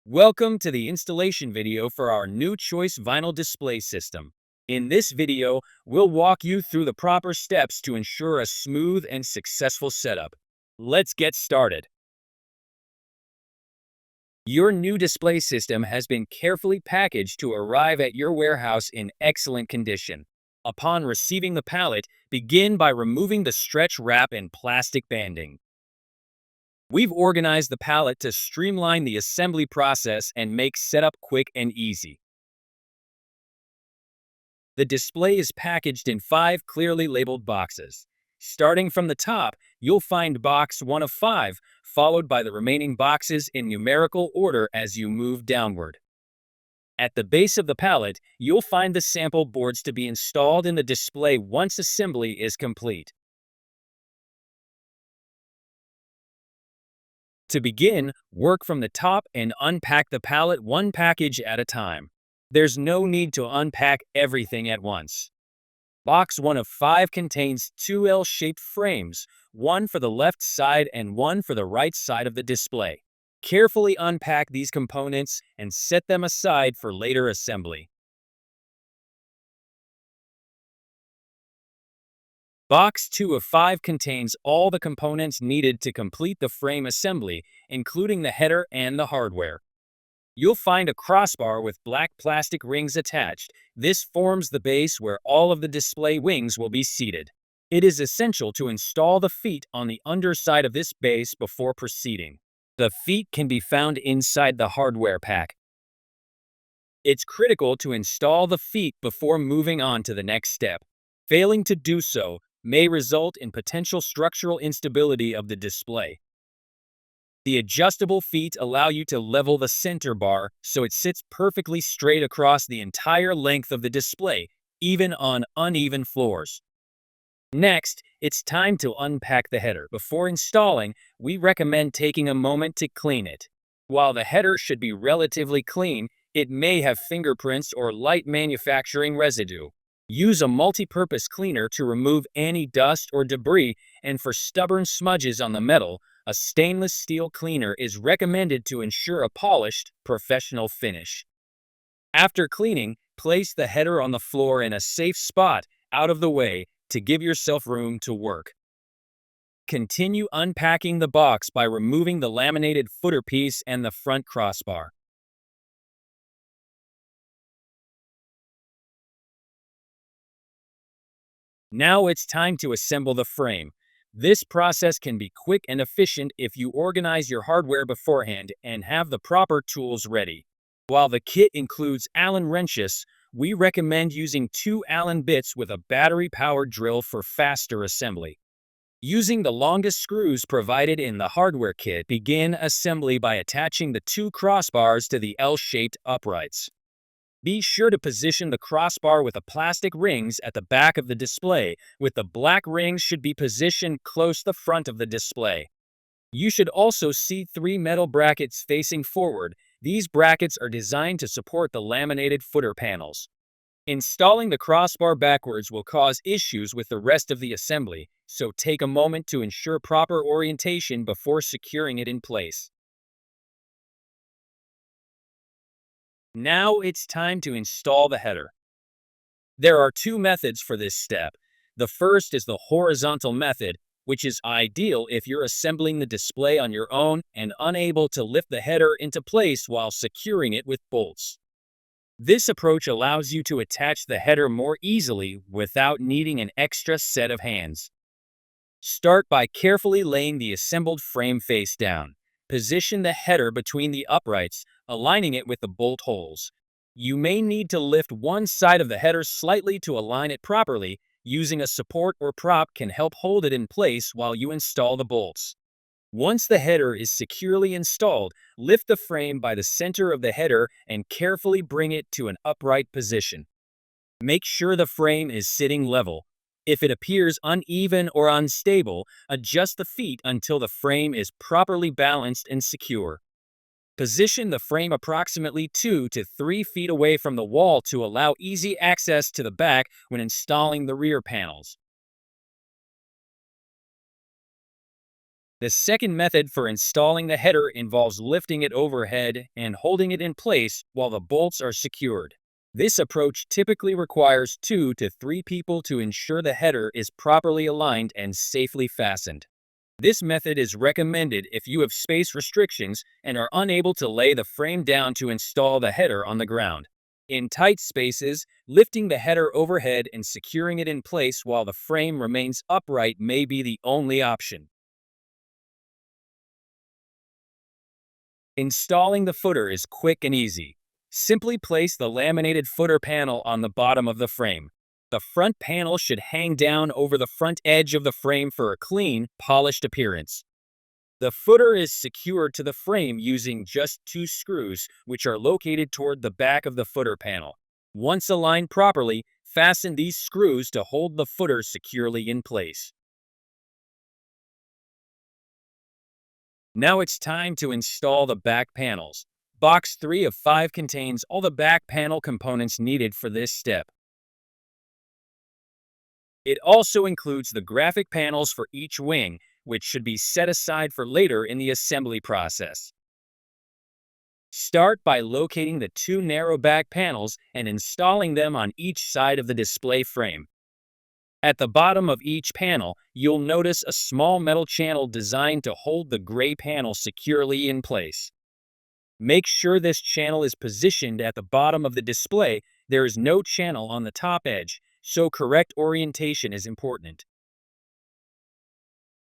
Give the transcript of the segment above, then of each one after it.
Welcome to the installation video for our new choice vinyl display system. In this video, we'll walk you through the proper steps to ensure a smooth and successful setup. Let's get started. Your new display system has been carefully packaged to arrive at your warehouse in excellent condition. Upon receiving the pallet, begin by removing the stretch wrap and plastic banding. We've organized the pallet to streamline the assembly process and make setup quick and easy. The display is packaged in 5 clearly labeled boxes. Starting from the top, you'll find box 1 of 5, followed by the remaining boxes in numerical order as you move downward. At the base of the pallet, you'll find the sample boards to be installed in the display once assembly is complete. To begin, work from the top and unpack the pallet one package at a time. There's no need to unpack everything at once. Box 1 of 5 contains 2 L-shaped frames, one for the left side and one for the right side of the display. Carefully unpack these components and set them aside for later assembly. Box 2 of 5 contains all the components needed to complete the frame assembly, including the header and the hardware. You'll find a crossbar with black plastic rings attached. This forms the base where all of the display wings will be seated. It is essential to install the feet on the underside of this base before proceeding. The feet can be found inside the hardware pack. It's critical to install the feet before moving on to the next step. Failing to do so may result in potential structural instability of the display. The adjustable feet allow you to level the center bar so it sits perfectly straight across the entire length of the display, even on uneven floors. Next, it's time to unpack the header. Before installing, we recommend taking a moment to clean it. While the header should be relatively clean, it may have fingerprints or light manufacturing residue. Use a multi-purpose cleaner to remove any dust or debris, and for stubborn smudges on the metal, a stainless steel cleaner is recommended to ensure a polished, professional finish. After cleaning, place the header on the floor in a safe spot, out of the way, to give yourself room to work. Continue unpacking the box by removing the laminated footer piece and the front crossbar. Now it's time to assemble the frame. This process can be quick and efficient if you organize your hardware beforehand and have the proper tools ready. While the kit includes Allen wrenches, we recommend using 2 Allen bits with a battery-powered drill for faster assembly. Using the longest screws provided in the hardware kit, begin assembly by attaching the 2 crossbars to the L-shaped uprights. Be sure to position the crossbar with the plastic rings at the back of the display, with the black rings should be positioned close to the front of the display. You should also see 3 metal brackets facing forward. These brackets are designed to support the laminated footer panels. Installing the crossbar backwards will cause issues with the rest of the assembly, so take a moment to ensure proper orientation before securing it in place. Now it's time to install the header. There are 2 methods for this step. The first is the horizontal method, which is ideal if you're assembling the display on your own and unable to lift the header into place while securing it with bolts. This approach allows you to attach the header more easily without needing an extra set of hands. Start by carefully laying the assembled frame face down. Position the header between the uprights, aligning it with the bolt holes. You may need to lift one side of the header slightly to align it properly. Using a support or prop can help hold it in place while you install the bolts. Once the header is securely installed, lift the frame by the center of the header and carefully bring it to an upright position. Make sure the frame is sitting level. If it appears uneven or unstable, adjust the feet until the frame is properly balanced and secure. Position the frame approximately 2 to 3 feet away from the wall to allow easy access to the back when installing the rear panels. The second method for installing the header involves lifting it overhead and holding it in place while the bolts are secured. This approach typically requires 2 to 3 people to ensure the header is properly aligned and safely fastened. This method is recommended if you have space restrictions and are unable to lay the frame down to install the header on the ground. In tight spaces, lifting the header overhead and securing it in place while the frame remains upright may be the only option. Installing the footer is quick and easy. Simply place the laminated footer panel on the bottom of the frame. The front panel should hang down over the front edge of the frame for a clean, polished appearance. The footer is secured to the frame using just 2 screws, which are located toward the back of the footer panel. Once aligned properly, fasten these screws to hold the footer securely in place. Now it's time to install the back panels. Box 3 of 5 contains all the back panel components needed for this step. It also includes the graphic panels for each wing, which should be set aside for later in the assembly process. Start by locating the 2 narrow back panels and installing them on each side of the display frame. At the bottom of each panel, you'll notice a small metal channel designed to hold the gray panel securely in place. Make sure this channel is positioned at the bottom of the display. There is no channel on the top edge, so correct orientation is important.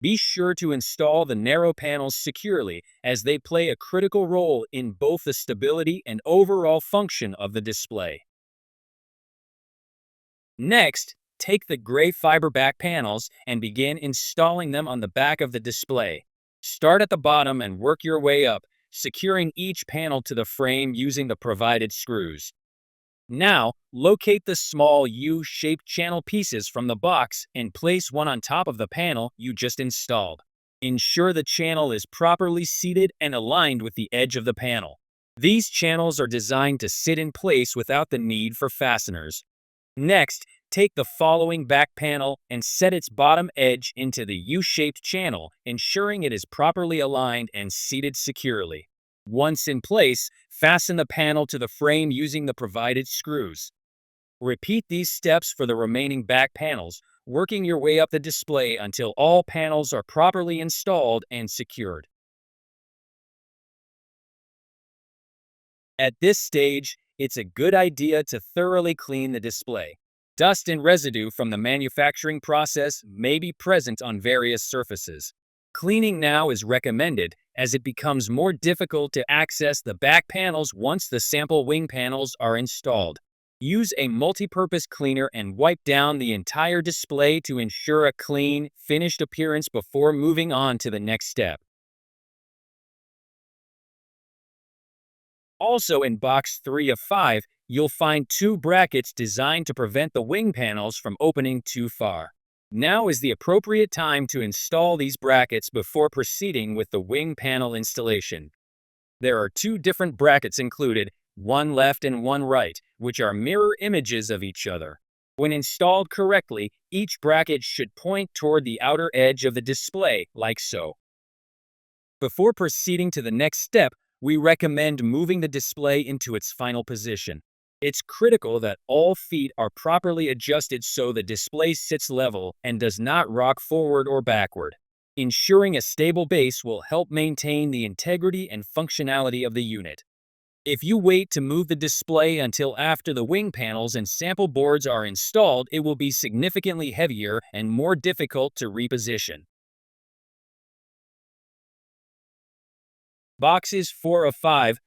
Be sure to install the narrow panels securely, as they play a critical role in both the stability and overall function of the display. Next, take the gray fiber back panels and begin installing them on the back of the display. Start at the bottom and work your way up, securing each panel to the frame using the provided screws. Now, locate the small U-shaped channel pieces from the box and place one on top of the panel you just installed. Ensure the channel is properly seated and aligned with the edge of the panel. These channels are designed to sit in place without the need for fasteners. Next, take the following back panel and set its bottom edge into the U-shaped channel, ensuring it is properly aligned and seated securely. Once in place, fasten the panel to the frame using the provided screws. Repeat these steps for the remaining back panels, working your way up the display until all panels are properly installed and secured. At this stage, it's a good idea to thoroughly clean the display. Dust and residue from the manufacturing process may be present on various surfaces. Cleaning now is recommended, as it becomes more difficult to access the back panels once the sample wing panels are installed. Use a multi-purpose cleaner and wipe down the entire display to ensure a clean, finished appearance before moving on to the next step. Also in box 3 of 5, you'll find 2 brackets designed to prevent the wing panels from opening too far. Now is the appropriate time to install these brackets before proceeding with the wing panel installation. There are 2 different brackets included, one left and one right, which are mirror images of each other. When installed correctly, each bracket should point toward the outer edge of the display, like so. Before proceeding to the next step, we recommend moving the display into its final position. It's critical that all feet are properly adjusted so the display sits level and does not rock forward or backward. Ensuring a stable base will help maintain the integrity and functionality of the unit. If you wait to move the display until after the wing panels and sample boards are installed, it will be significantly heavier and more difficult to reposition. Boxes 4 of 5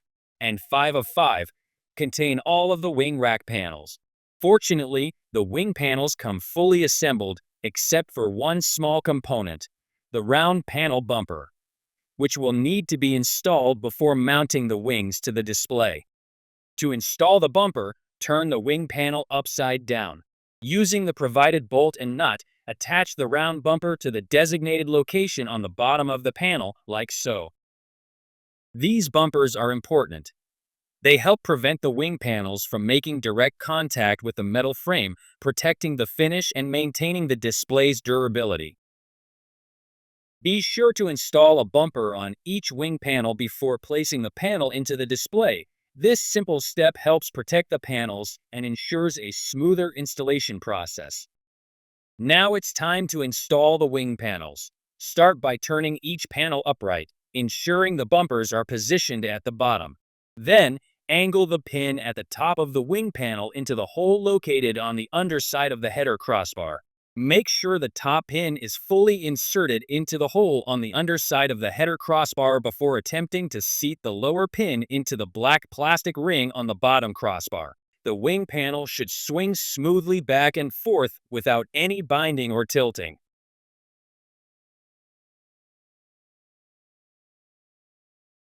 and 5 of 5 contain all of the wing rack panels. Fortunately, the wing panels come fully assembled except for one small component, the round panel bumper, which will need to be installed before mounting the wings to the display. To install the bumper, turn the wing panel upside down. Using the provided bolt and nut, attach the round bumper to the designated location on the bottom of the panel, like so. These bumpers are important. They help prevent the wing panels from making direct contact with the metal frame, protecting the finish and maintaining the display's durability. Be sure to install a bumper on each wing panel before placing the panel into the display. This simple step helps protect the panels and ensures a smoother installation process. Now it's time to install the wing panels. Start by turning each panel upright, ensuring the bumpers are positioned at the bottom. Then, angle the pin at the top of the wing panel into the hole located on the underside of the header crossbar. Make sure the top pin is fully inserted into the hole on the underside of the header crossbar before attempting to seat the lower pin into the black plastic ring on the bottom crossbar. The wing panel should swing smoothly back and forth without any binding or tilting.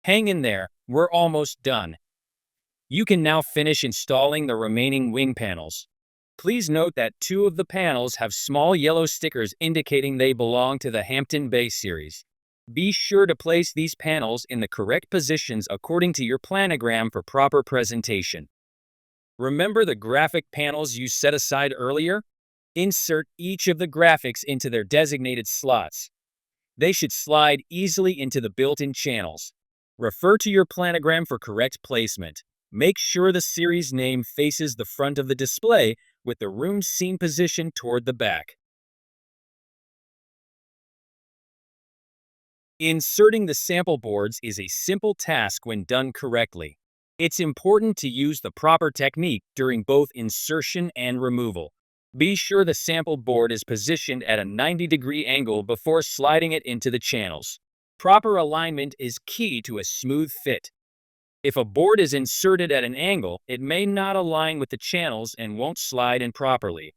Hang in there, we're almost done. You can now finish installing the remaining wing panels. Please note that two of the panels have small yellow stickers indicating they belong to the Hampton Bay series. Be sure to place these panels in the correct positions according to your planogram for proper presentation. Remember the graphic panels you set aside earlier? Insert each of the graphics into their designated slots. They should slide easily into the built-in channels. Refer to your planogram for correct placement. Make sure the series name faces the front of the display with the room scene position toward the back. Inserting the sample boards is a simple task when done correctly. It's important to use the proper technique during both insertion and removal. Be sure the sample board is positioned at a 90-degree angle before sliding it into the channels. Proper alignment is key to a smooth fit. If a board is inserted at an angle, it may not align with the channels and won't slide in properly.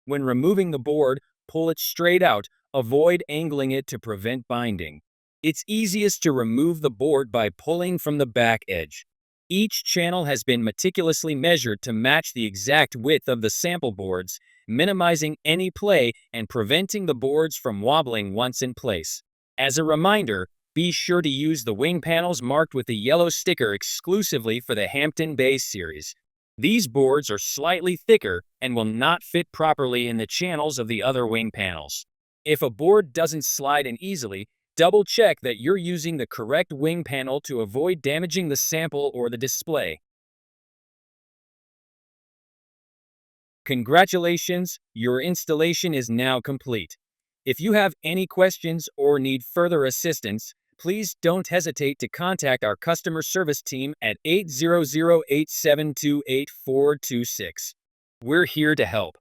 When removing the board, pull it straight out. Avoid angling it to prevent binding. It's easiest to remove the board by pulling from the back edge. Each channel has been meticulously measured to match the exact width of the sample boards, minimizing any play and preventing the boards from wobbling once in place. As a reminder, be sure to use the wing panels marked with the yellow sticker exclusively for the Hampton Bay series. These boards are slightly thicker and will not fit properly in the channels of the other wing panels. If a board doesn't slide in easily, double-check that you're using the correct wing panel to avoid damaging the sample or the display. Congratulations, your installation is now complete. If you have any questions or need further assistance, please don't hesitate to contact our customer service team at 800-872-8426. We're here to help.